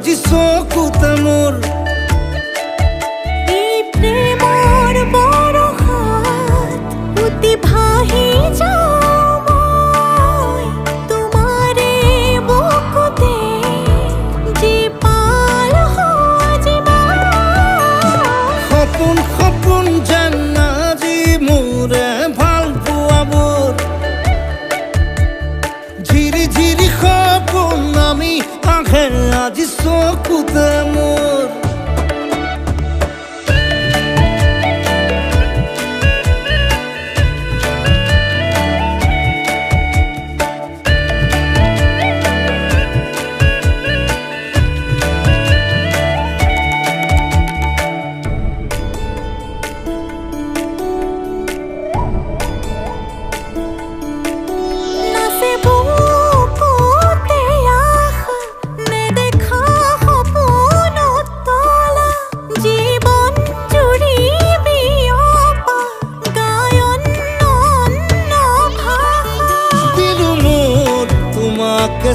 আজি চকুতে মোৰ এই প্ৰেমৰ বৰষাত উটি ভাহি যাওঁ মই তোমাৰে বুকুতে জীপাল সজীৱা সপোন সপোন যেন আজি মোৰে ভাল পোৱাবোৰ ঝিৰি ঝিৰি সপোন আমি আহে আজি চকুতে মোৰ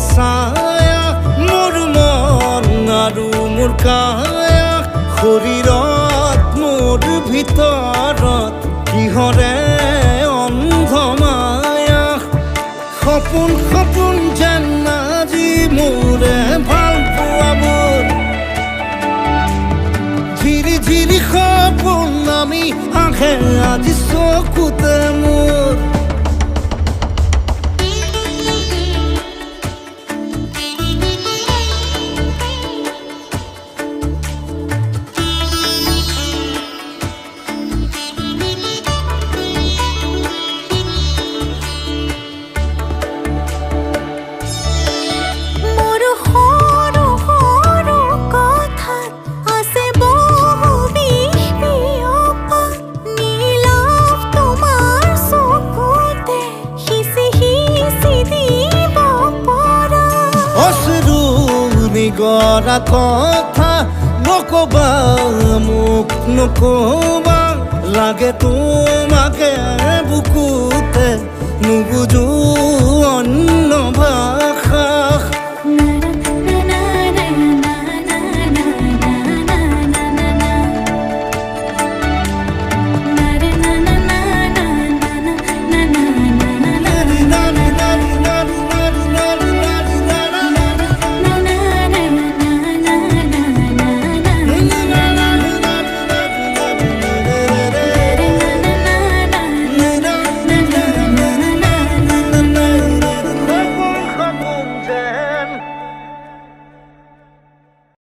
ছায়া মোৰ মন আৰু মোৰ কায়া শৰীৰত মোৰ ভিতৰত কিহৰে অন্ধ মায়া সপোন সপোন যেন আজি মোৰে ভাল পোৱাবোৰ ঝিৰি ঝিৰি সপোন আমি আহে আজি চকুতে মোৰ গৰা কথা নকবা মোক নকবা লাগে তোমাকে বুকুতে নুবুজো অন্য